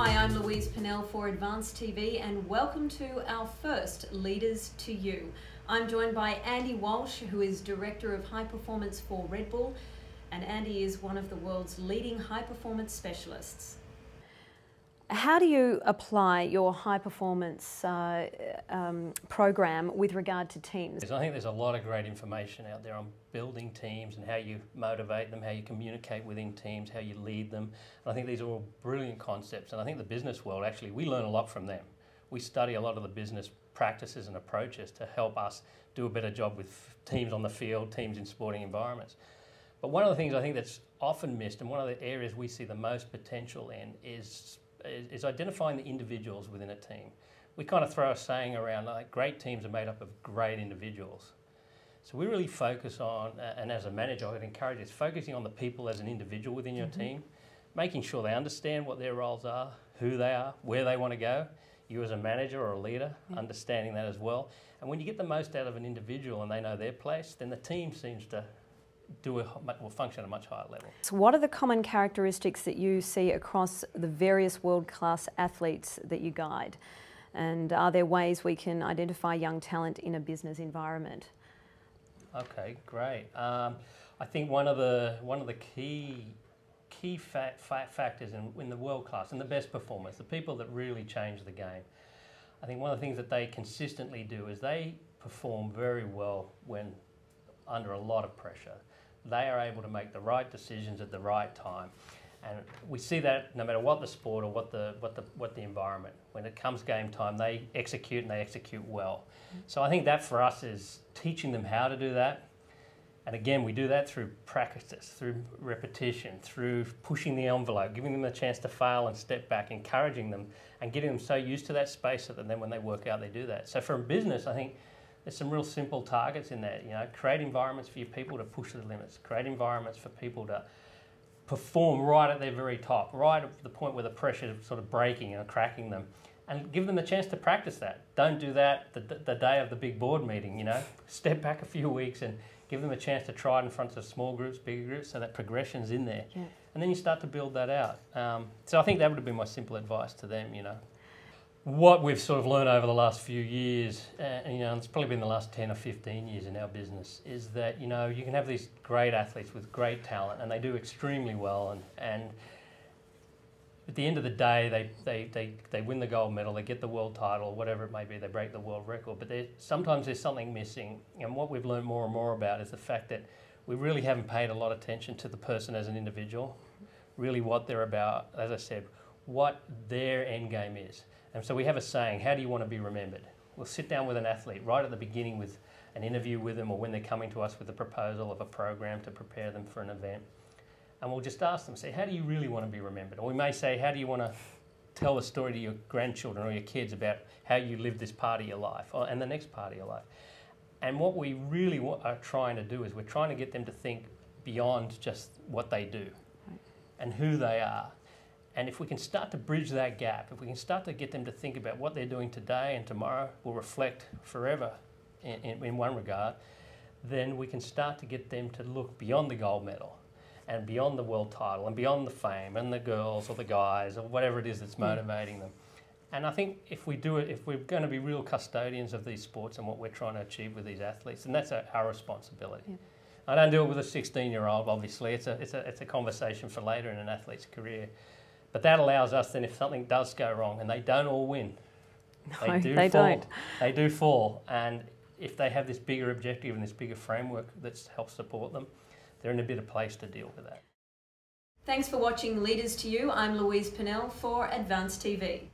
Hi, I'm Louise Pennell for Advanced TV and welcome to our first Leaders to You. I'm joined by Andy Walsh, who is Director of High Performance for RedBull, and Andy is one of the world's leading high performance specialists. How do you apply your high performance program with regard to teams? I think there's a lot of great information out there on building teams and how you motivate them, how you communicate within teams, how you lead them. And I think these are all brilliant concepts, and I think the business world, actually, we learn a lot from them. We study a lot of the business practices and approaches to help us do a better job with teams on the field, teams in sporting environments. But one of the things I think that's often missed, and one of the areas we see the most potential in, is identifying the individuals within a team. We kind of throw a saying around like great teams are made up of great individuals. So we really focus on, and as a manager I would encourage this, focusing on the people as an individual within your team, making sure they understand what their roles are, who they are, where they want to go. You as a manager or a leader, understanding that as well. And when you get the most out of an individual and they know their place, then the team seems to will function at a much higher level. So what are the common characteristics that you see across the various world-class athletes that you guide? And are there ways we can identify young talent in a business environment? Okay, great. I think one of the key factors in the world class and the best performers, the people that really change the game, I think one of the things that they consistently do is they perform very well when under a lot of pressure. They are able to make the right decisions at the right time, and we see that no matter what the sport or what the environment. When it comes game time, they execute, and they execute well. So I think that for us is teaching them how to do that, and again we do that through practice, through repetition, through pushing the envelope, giving them a chance to fail and step back, encouraging them, and getting them so used to that space that then when they work out they do that. So for a business, I think there's some real simple targets in there. You know, create environments for your people to push the limits. Create environments for people to perform right at their very top, right at the point where the pressure is sort of breaking and cracking them, and give them a chance to practice that. Don't do that the day of the big board meeting. You know, step back a few weeks and give them a chance to try it in front of small groups, bigger groups, so that progression's in there. Yeah. And then you start to build that out. So I think that would have been my simple advice to them. You know. What we've sort of learned over the last few years, and you know, it's probably been the last 10 or 15 years in our business, is that you know you can have these great athletes with great talent, and they do extremely well, and at the end of the day, they win the gold medal, they get the world title, whatever it may be, they break the world record. But sometimes there's something missing, and what we've learned more and more about is the fact that we really haven't paid a lot of attention to the person as an individual, really what they're about, as I said, what their end game is. And so we have a saying, how do you want to be remembered? We'll sit down with an athlete right at the beginning with an interview with them, or when they're coming to us with a proposal of a program to prepare them for an event. And we'll just ask them, say, how do you really want to be remembered? Or we may say, how do you want to tell the story to your grandchildren or your kids about how you lived this part of your life and the next part of your life? And what we really are trying to do is we're trying to get them to think beyond just what they do and who they are. And if we can start to bridge that gap, if we can start to get them to think about what they're doing today and tomorrow will reflect forever in one regard, then we can start to get them to look beyond the gold medal and beyond the world title and beyond the fame and the girls or the guys or whatever it is that's motivating them. And I think if we do it, if we're going to be real custodians of these sports and what we're trying to achieve with these athletes, then that's our responsibility. Yeah. I don't do it with a 16-year-old, obviously. It's a conversation for later in an athlete's career. But that allows us then, if something does go wrong, and they don't all win, no, they don't. They do fall. And if they have this bigger objective and this bigger framework that helps support them, they're in a better place to deal with that. Thanks for watching Leaders to You. I'm Louise Pennell for Advanced TV.